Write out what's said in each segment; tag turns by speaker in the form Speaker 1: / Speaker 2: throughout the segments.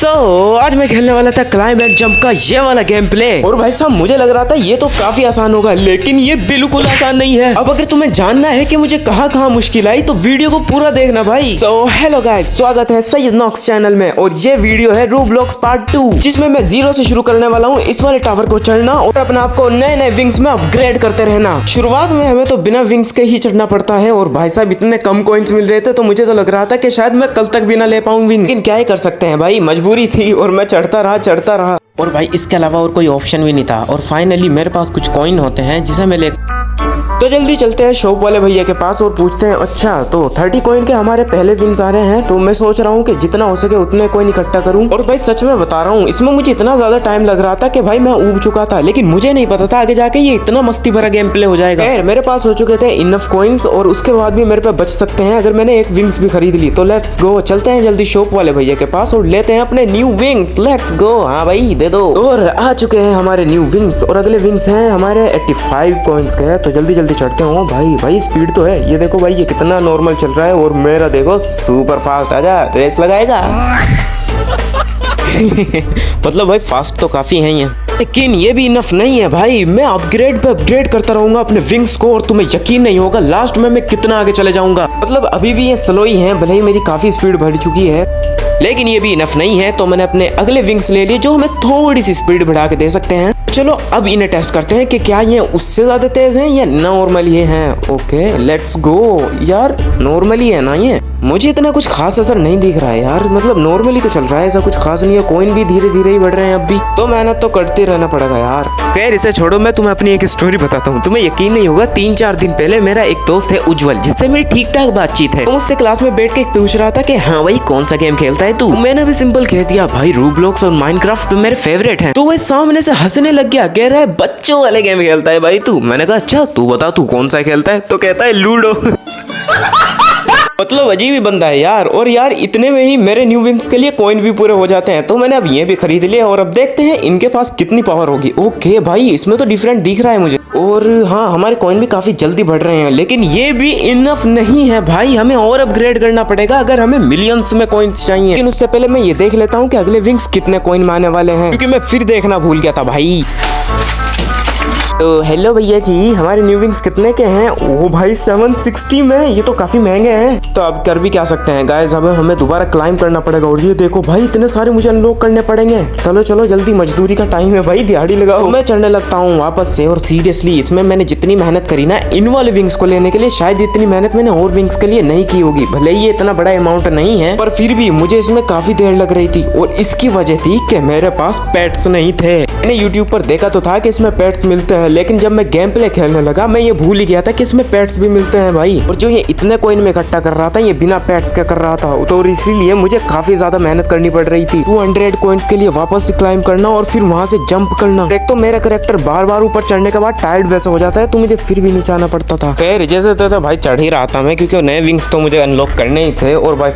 Speaker 1: आज मैं खेलने वाला था क्लाइंब एंड जंप का ये वाला गेम प्ले। और भाई साहब मुझे लग रहा था ये तो काफी आसान होगा, लेकिन ये बिल्कुल आसान नहीं है। अब अगर तुम्हें जानना है कि मुझे कहाँ कहाँ मुश्किल आई तो वीडियो को पूरा देखना भाई। हेलो गाइस, स्वागत है सैयद नॉक्स चैनल में और ये वीडियो है रोब्लॉक्स पार्ट 2, जिसमें मैं 0 से शुरू करने वाला हूँ इस वाले टावर को चढ़ना और अपने आप को नए नए विंग्स में अपग्रेड करते रहना। शुरुआत में हमें तो बिना विंग्स के ही चढ़ना पड़ता है और भाई साहब इतने कम कॉइन्स मिल रहे थे तो मुझे तो लग रहा था कि शायद मैं कल तक भी ना ले पाऊँ विंग, लेकिन क्या ही कर सकते हैं भाई, मजबूरी थी और मैं चढ़ता रहा। और भाई इसके अलावा और कोई ऑप्शन भी नहीं था। और फाइनली मेरे पास कुछ कॉइन होते हैं जिसे मैं ले तो जल्दी चलते हैं शॉप वाले भैया के पास और पूछते हैं अच्छा तो 30 कॉइन के हमारे पहले विंग्स आ रहे हैं, तो मैं सोच रहा हूँ कि जितना हो सके उतने कॉइन इकट्ठा करूँ। और भाई सच में बता रहा हूँ इसमें मुझे इतना ज्यादा टाइम लग रहा था कि भाई मैं ऊब चुका था, लेकिन मुझे नहीं पता था आगे जाके ये इतना मस्ती भरा गेम प्ले हो जाएगा। खैर मेरे पास हो चुके थे इनफ कॉइन्स और उसके बाद भी मेरे पे बच सकते हैं अगर मैंने एक विंग्स भी खरीद ली। तो लेट्स गो, चलते हैं जल्दी शॉप वाले भैया के पास और लेते हैं अपने न्यू विंग्स। Let's go. हाँ भाई दे दो। और आ चुके हैं हमारे न्यू विंग्स और अगले विंग्स हैं हमारे 85 कॉइन्स के, तो जल्दी जल्दी चढ़ते हो भाई स्पीड तो है। ये देखो भाई ये कितना नॉर्मल चल रहा है और मेरा देखो सुपर फास्ट। आजा रेस लगाएगा। मतलब भाई फास्ट तो काफी है ये, लेकिन ये भी इनफ नहीं है भाई। मैं अपग्रेड पे अपग्रेड करता रहूंगा अपने विंग्स को और तुम्हें यकीन नहीं होगा लास्ट में मैं कितना आगे चले जाऊंगा। मतलब अभी भी ये स्लो ही है, भले ही मेरी काफी स्पीड बढ़ चुकी है, लेकिन ये भी इनफ नहीं है। तो मैंने अपने अगले विंग्स ले लिए जो हमें थोड़ी सी स्पीड बढ़ा के दे सकते हैं। चलो अब इन्हें टेस्ट करते हैं कि क्या ये उससे ज्यादा तेज हैं या नॉर्मल ये हैं। Okay let's go. यार नॉर्मली है ना, ये मुझे इतना कुछ खास असर नहीं दिख रहा है यार, मतलब नॉर्मली तो चल रहा है, ऐसा कुछ खास नहीं है। कॉइन भी धीरे धीरे ही बढ़ रहे हैं अब भी, तो मेहनत तो करते रहना पड़ेगा यार। खैर इसे छोड़ो, मैं तुम्हें अपनी एक स्टोरी बताता हूँ। तुम्हें यकीन नहीं होगा 3-4 दिन पहले मेरा एक दोस्त है उज्जवल, जिससे मेरी ठीक ठाक बातचीत है। तो मुझसे क्लास में बैठ के पूछ रहा था कि हाँ भाई कौन सा गेम खेलता है तू। मैंने भी सिंपल कह दिया भाई रोब्लॉक्स और माइनक्राफ्ट मेरे फेवरेट हैं। तो वह सामने से हंसने लग गया, कह रहा है बच्चों वाले गेम खेलता है भाई तू। मैंने कहा अच्छा तू बता तू कौन सा खेलता है, तो कहता है लूडो। मतलब अजीब ही बंदा है यार। और यार इतने में ही मेरे न्यू विंग्स के लिए कॉइन भी पूरे हो जाते हैं, तो मैंने अब ये भी खरीद लिया और अब देखते हैं इनके पास कितनी पावर होगी। ओके भाई इसमें तो डिफरेंट दिख रहा है मुझे। और हाँ हमारे कॉइन भी काफी जल्दी बढ़ रहे हैं, लेकिन ये भी इनफ नहीं है भाई, हमें और अपग्रेड करना पड़ेगा अगर हमें मिलियंस में कॉइन्स चाहिए। लेकिन उससे पहले मैं ये देख लेता हूँ कि अगले विंग्स कितने कॉइन में आने वाले हैं, क्योंकि मैं फिर देखना भूल गया था भाई। तो हेलो भैया जी, हमारे न्यू विंग्स कितने के हैं? ओ भाई 760 में, ये तो काफी महंगे हैं। तो अब कर भी क्या सकते हैं गाइस, अब हमें दोबारा क्लाइंब करना पड़ेगा। और ये देखो भाई इतने सारे मुझे अनलॉक करने पड़ेंगे। चलो चलो जल्दी, मजदूरी का टाइम है भाई, दिहाड़ी लगाओ। तो मैं चढ़ने लगता हूँ वापस से। और सीरियसली इसमें मैंने जितनी मेहनत करी ना इन वाले विंग्स को लेने के लिए, शायद इतनी मेहनत मैंने और विंग्स के लिए नहीं की होगी। भले ही ये इतना बड़ा अमाउंट नहीं है, पर फिर भी मुझे इसमें काफी देर लग रही थी। और इसकी वजह थी कि मेरे पास पेट्स नहीं थे। मैंने यूट्यूब पर देखा तो था कि इसमें पेट्स मिलते हैं, लेकिन जब मैं गेम प्ले खेलने लगा मैं ये भूल ही गया था कि इसमें पेट्स भी मिलते हैं भाई। और जो ये इतने कॉइन में इकट्ठा कर रहा था ये बिना पेट्स के कर रहा था, तो इसीलिए मुझे काफी ज्यादा मेहनत करनी पड़ रही थी। 200 कॉइन्स के लिए वापस से क्लाइंब करना और फिर वहां से जंप करना। एक तो मेरा कैरेक्टर बार बार ऊपर चढ़ने के बाद टायर्ड वैसे हो जाता है, तो मुझे फिर भी नीचे आना पड़ता था। खैर जैसे तो भाई चढ़ ही रहा था मैं, क्योंकि नए विंग्स तो मुझे अनलॉक करने ही थे। और भाई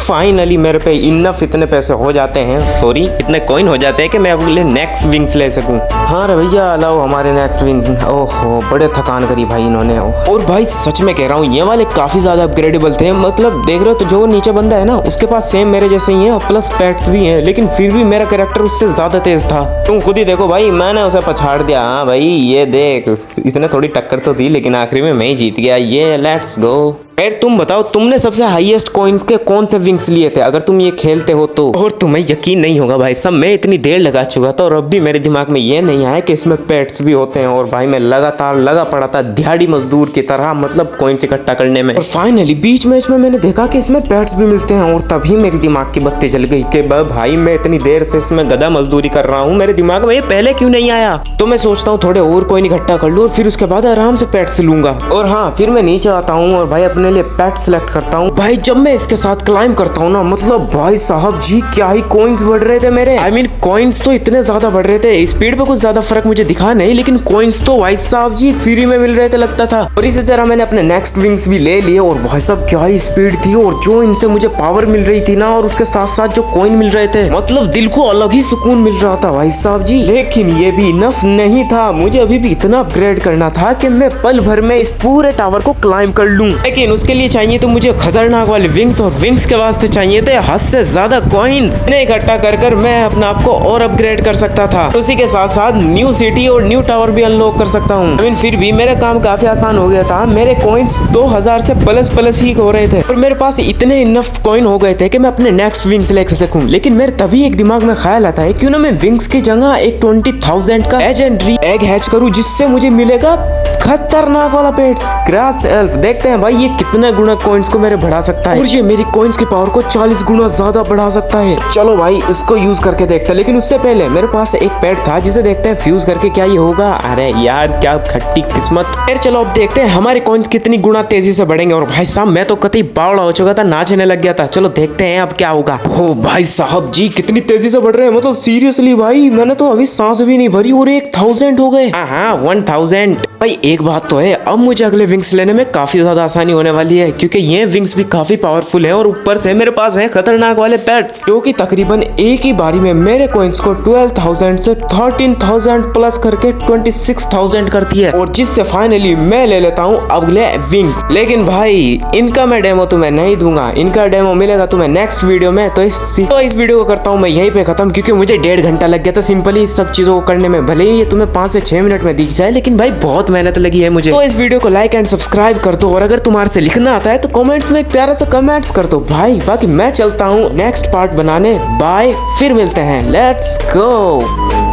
Speaker 1: फाइनली मेरे पे इनफ इतने पैसे हो जाते हैं, सॉरी इतने कॉइन हो जाते हैं कि मैं अगले नेक्स्ट विंग्स ले सकूं। हाँ रे भैया लाओ हमारे नेक्स्ट विंग्स। ओहो बड़े थकान करी भाई इन्होंने। और भाई सच में कह रहा हूँ ये वाले काफी ज्यादा अपग्रेडेबल थे। मतलब देख रहे हो तो जो नीचे बंदा है ना उसके पास सेम मेरे जैसे ही है, प्लस पेट्स भी हैं, लेकिन फिर भी मेरा कैरेक्टर उससे ज्यादा तेज था। तुम खुद ही देखो भाई, मैंने उसे पछाड़ दिया। हाँ भाई ये देख, इतने थोड़ी टक्कर तो दी लेकिन आखिरी में मैं ही जीत गया। ये लेट्स गो। खैर तुम बताओ तुमने सबसे हाईएस्ट कॉइन्स के कौन से विंग्स लिए थे अगर तुम ये खेलते हो तो। और तुम्हें यकीन नहीं होगा भाई सब, मैं इतनी देर लगा चुका था और अब भी मेरे दिमाग में ये नहीं आया कि इसमें पेट्स भी होते हैं। और भाई मैं लगातार लगा पड़ा था दिहाड़ी मजदूर की तरह, मतलब कॉइन्स इकट्ठा करने में। और फाइनली बीच मैच में मैंने देखा कि इसमें पेट्स भी मिलते हैं और तभी मेरी दिमाग की बत्ती जल गई कि भाई मैं इतनी देर से इसमें गधा मजदूरी कर रहा हूँ, मेरे दिमाग में ये पहले क्यों नहीं आया। तो मैं सोचता हूँ थोड़े और कॉइन इकट्ठा कर लूँ और फिर उसके बाद आराम से पेट्स लूंगा। और हाँ फिर मैं नीचे आता हूँ और भाई अपने लिए पेट सेलेक्ट करता हूँ। भाई जब मैं इसके साथ क्लाइंब करता हूँ ना, मतलब भाई साहब जी क्या ही कॉइन्स बढ़ रहे थे मेरे। आई मीन कॉइन्स तो इतने ज्यादा बढ़ रहे थे, स्पीड पे कुछ ज्यादा फर्क मुझे दिखा नहीं, लेकिन कॉइन्स तो भाई साहब जी फ्री में मिल रहे थे लगता था। और इसी तरह मैंने अपने नेक्स्ट विंग्स भी ले लिए और भाई साहब क्या ही स्पीड थी। और जो इनसे मुझे पावर मिल रही थी ना और उसके साथ साथ जो कॉइन मिल रहे थे, मतलब दिल को अलग ही सुकून मिल रहा था भाई साहब जी। लेकिन ये भी इनफ नहीं था, मुझे अभी भी इतना अपग्रेड करना था कि मैं पल भर में इस पूरे टावर को क्लाइंब कर लूं। लेकिन उसके लिए चाहिए तो मुझे खतरनाक वाले विंग्स, और विंग्स के वास्ते चाहिए थे हद से ज्यादा कॉइन्स। इन्हें इकट्ठा कर मैं अपने आप को और अपग्रेड कर सकता था। उसी के साथ साथ न्यू सिटी और न्यू टावर भी अनलॉक कर सकता हूँ। लेकिन फिर भी मेरा काम काफी आसान हो गया था। मेरे कॉइन्स 2000 से प्लस ही हो रहे थे और मेरे पास इतने इनफ कॉइन हो गए थे कि मैं अपने नेक्स्ट विंग्स ले सकूं। लेकिन मेरे तभी एक दिमाग में ख्याल आता है क्यों ना मैं विंग्स की जगह एक 20,000 का लेजेंडरी एग हैच करूं, जिससे मुझे मिलेगा खतरनाक वाला पेट ग्रास एल्फ। देखते हैं भाई ये कितने गुना कॉइन्स को मेरे बढ़ा सकता है, और ये मेरी कॉइन्स की पावर को 40 गुना ज्यादा बढ़ा सकता है। चलो भाई इसको यूज करके देखते हैं। लेकिन उससे पहले मेरे पास एक पेट था जिसे देखते हैं फ्यूज करके क्या ये होगा। अरे यार क्या खट्टी किस्मत। फिर चलो अब देखते हैं हमारे कॉइन्स कितनी गुना तेजी से बढ़ेंगे। और भाई साहब मैं तो कतई बावड़ा हो चुका था, नाचने लग गया था। चलो देखते हैं अब क्या होगा। ओ भाई साहब जी कितनी तेजी से बढ़ रहे हैं, मतलब सीरियसली भाई मैंने तो अभी सांस भी नहीं भरी और 1000 हो गए। हाँ 1000। भाई एक बात तो है, अब मुझे अगले विंग्स लेने में काफी ज्यादा आसानी होने वाली है क्योंकि ये विंग्स भी काफी पावरफुल है और ऊपर से मेरे पास है खतरनाक वाले पेट्स जो कि तकरीबन एक ही बारी में मेरे कॉइन्स को 12,000 से 13,000 प्लस करके 26,000 करती है, और जिससे फाइनली मैं ले लेता हूँ अगले विंग्स। लेकिन भाई इनका मैं डेमो तुम्हें नहीं दूंगा, इनका डेमो मिलेगा तुम्हें नेक्स्ट वीडियो में। तो इस वीडियो को करता हूँ मैं यहीं पे खत्म क्योंकि मुझे 1.5 घंटा लग गया था सिंपली इस सब चीजों को करने में। भले ही ये तुम्हें 5 से 6 मिनट में दिख जाए, लेकिन भाई बहुत मेहनत लगी है मुझे। तो इस वीडियो को लाइक एंड सब्सक्राइब कर दो, और अगर तुम्हारे से लिखना आता है तो कमेंट्स में एक प्यारा सा कमेंट्स कर दो भाई। बाकी मैं चलता हूँ नेक्स्ट पार्ट बनाने। बाय, फिर मिलते हैं। Let's go.